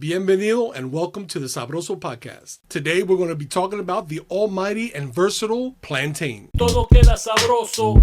Bienvenido and welcome to the Sabroso Podcast. Today we're going to be talking about the almighty and versatile plantain. Todo queda sabroso.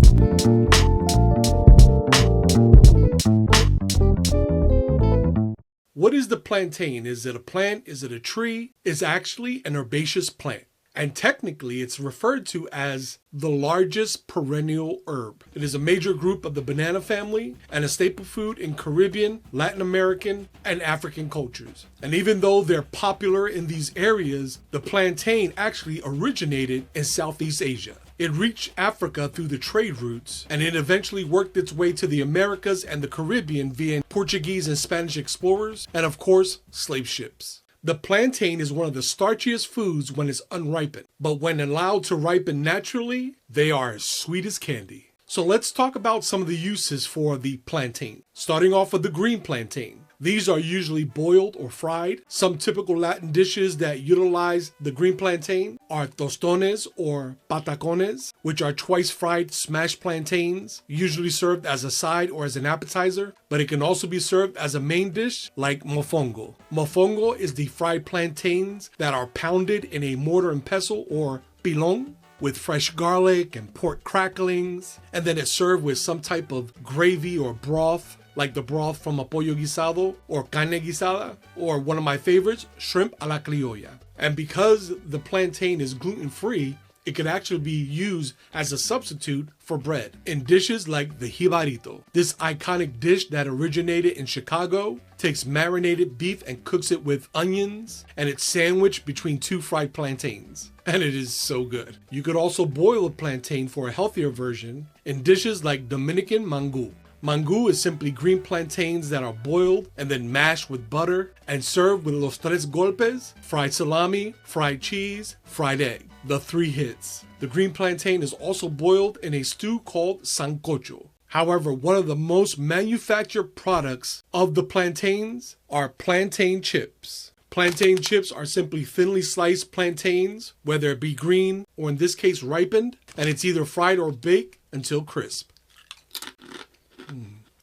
What is the plantain? Is it a plant? Is it a tree? It's actually an herbaceous plant. And technically, it's referred to as the largest perennial herb. It is a major group of the banana family and a staple food in Caribbean, Latin American, and African cultures. And even though they're popular in these areas, the plantain actually originated in Southeast Asia. It reached Africa through the trade routes, and it eventually worked its way to the Americas and the Caribbean via Portuguese and Spanish explorers, and of course, slave ships. The plantain is one of the starchiest foods when it's unripened, but when allowed to ripen naturally, they are as sweet as candy. So let's talk about some of the uses for the plantain. Starting off with the green plantain. These are usually boiled or fried. Some typical Latin dishes that utilize the green plantain are tostones or patacones, which are twice fried smashed plantains, usually served as a side or as an appetizer, but it can also be served as a main dish like mofongo. Mofongo is the fried plantains that are pounded in a mortar and pestle or pilon, with fresh garlic and pork cracklings, and then it's served with some type of gravy or broth, like the broth from a pollo guisado or carne guisada, or one of my favorites, shrimp a la criolla. And because the plantain is gluten-free, it can actually be used as a substitute for bread in dishes like the jibarito. This iconic dish that originated in Chicago takes marinated beef and cooks it with onions, and it's sandwiched between two fried plantains. And it is so good. You could also boil a plantain for a healthier version in dishes like Dominican mango. Mango is simply green plantains that are boiled and then mashed with butter and served with los tres golpes, fried salami, fried cheese, fried egg. The three hits. The green plantain is also boiled in a stew called sancocho. However, one of the most manufactured products of the plantains are plantain chips. Plantain chips are simply thinly sliced plantains, whether it be green or in this case ripened, and it's either fried or baked until crisp.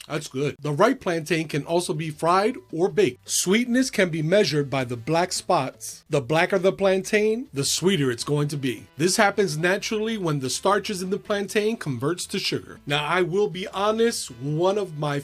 That's good. The ripe plantain can also be fried or baked. Sweetness can be measured by the black spots. The blacker the plantain, the sweeter it's going to be. This happens naturally when the starches in the plantain converts to sugar. Now, I will be honest, one of my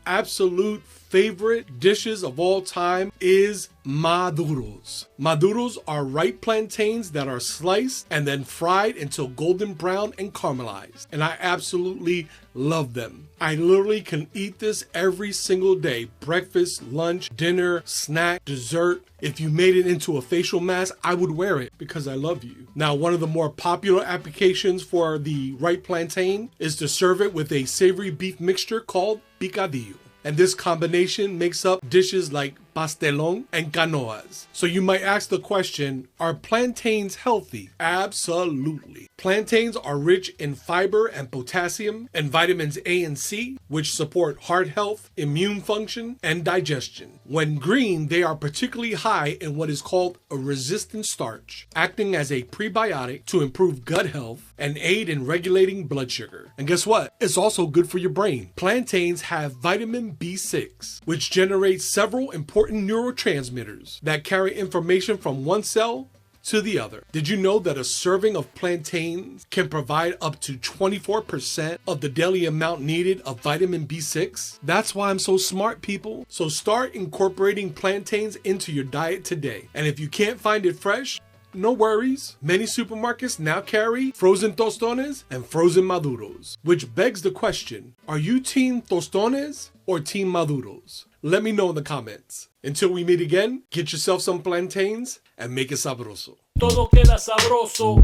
absolute favorite dishes of all time is maduros. Maduros are ripe plantains that are sliced and then fried until golden brown and caramelized. And I absolutely love them. I literally can eat this every single day. Breakfast, lunch, dinner, snack, dessert. If you made it into a facial mask, I would wear it because I love you. Now, one of the more popular applications for the ripe plantain is to serve it with a savory beef mixture called picadillo. And this combination makes up dishes like pastelón and canoas. So you might ask the question, are plantains healthy? Absolutely. Plantains are rich in fiber and potassium and vitamins A and C, which support heart health, immune function, and digestion. When green, they are particularly high in what is called a resistant starch, acting as a prebiotic to improve gut health and aid in regulating blood sugar. And guess what? It's also good for your brain. Plantains have vitamin B6, which generates several important neurotransmitters that carry information from one cell to the other. Did you know that a serving of plantains can provide up to 24% of the daily amount needed of vitamin B6? That's why I'm so smart, people. So start incorporating plantains into your diet today. And if you can't find it fresh, no worries. Many supermarkets now carry frozen tostones and frozen maduros, which begs the question, are you team tostones or team maduros? Let me know in the comments. Until we meet again, get yourself some plantains and make it sabroso. Todo queda sabroso.